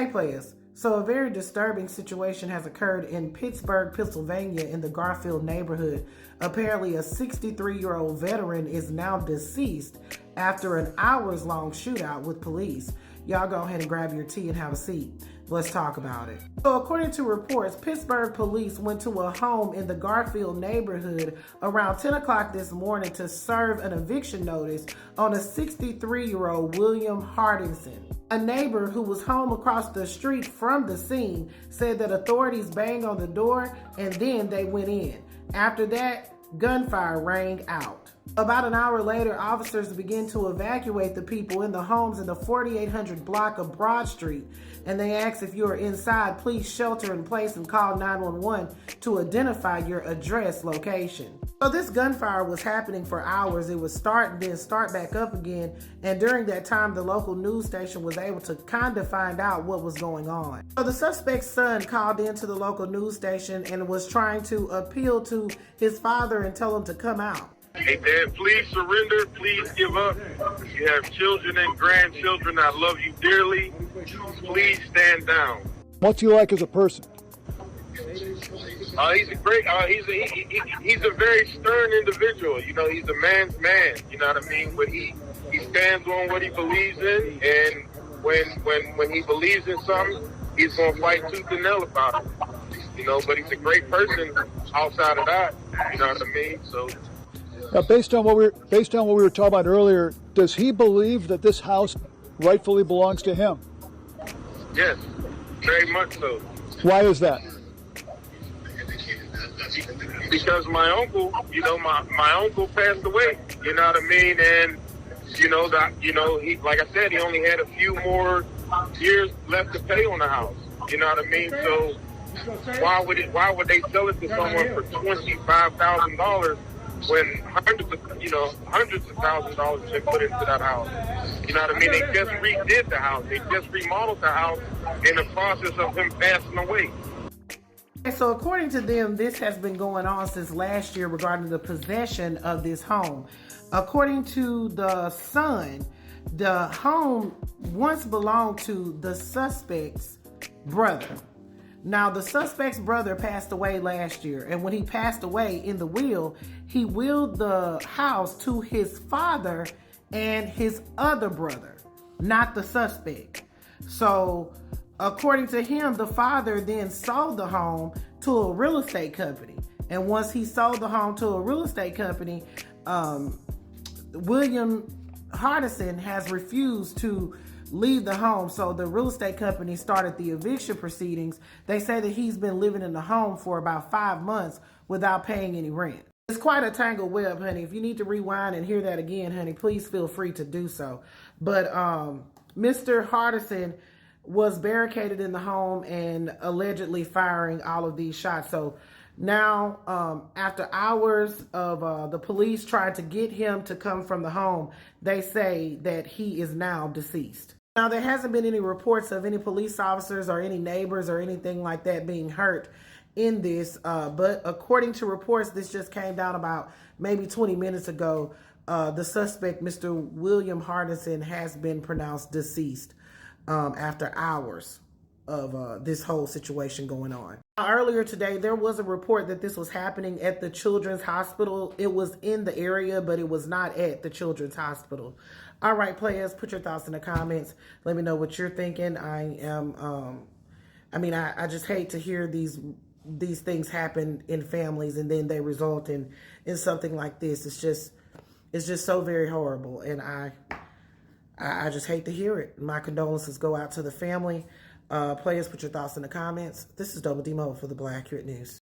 Hey players, so a very disturbing situation has occurred in Pittsburgh, Pennsylvania in the Garfield neighborhood. Apparently a 63-year-old veteran is now deceased after an hours-long shootout with police. Y'all go ahead and grab your tea and have a seat. Let's talk about it. So according to reports, Pittsburgh police went to a home in the Garfield neighborhood around 10 o'clock this morning to serve an eviction notice on a 63-year-old William Hardison. A neighbor who was home across the street from the scene said that authorities banged on the door and then they went in. After that, gunfire rang out. About an hour later, officers began to evacuate the people in the homes in the 4800 block of Broad Street, and they asked if you are inside, please shelter in place and call 911 to identify your address location. So this gunfire was happening for hours. It would start and then start back up again, and during that time, the local news station was able to kind of find out what was going on. So the suspect's son called into the local news station and was trying to appeal to his father and tell him to come out. Hey, Dad, please surrender. Please give up. You have children and grandchildren. I love you dearly. Please stand down. What's he like as a person? He's a great. He's a very stern individual. You know, he's a man's man. You know what I mean? But he stands on what he believes in, and when he believes in something, he's gonna fight tooth and nail about it. You know, but he's a great person outside of that. You know what I mean? So. Now, based on what we were talking about earlier, does he believe that this house rightfully belongs to him? Yes, very much so. Why is that? Because my uncle, my uncle passed away. You know what I mean? And he, like I said, he only had a few more years left to pay on the house. You know what I mean? So why would they sell it to someone for $25,000? When hundreds of thousands of dollars have been put into that house. You know what I mean? They just redid the house. They just remodeled the house in the process of him passing away. And so according to them, this has been going on since last year regarding the possession of this home. According to the son, the home once belonged to the suspect's brother. Now, the suspect's brother passed away last year, and when he passed away in the will, he willed the house to his father and his other brother, not the suspect. So, according to him, the father then sold the home to a real estate company. And once he sold the home to a real estate company, William Hardison has refused to leave the home. So the real estate company started the eviction proceedings. They say that he's been living in the home for about 5 months without paying any rent. It's quite a tangled web, honey. If you need to rewind and hear that again, honey, please feel free to do so. But Mr. Hardison was barricaded in the home and allegedly firing all of these shots. So now, after hours of the police trying to get him to come from the home, they say that he is now deceased. Now, there hasn't been any reports of any police officers or any neighbors or anything like that being hurt in this. But according to reports, this just came down about maybe 20 minutes ago. The suspect, Mr. William Hardison, has been pronounced deceased after hours of this whole situation going on. Earlier today, there was a report that this was happening at the Children's Hospital. It was in the area, but it was not at the Children's Hospital. All right, players, put your thoughts in the comments. Let me know what you're thinking. I just hate to hear these things happen in families and then they result in something like this. It's just so very horrible, and I just hate to hear it. My condolences go out to the family. Players, put your thoughts in the comments. This is Double D Mo for the Black Accurate News.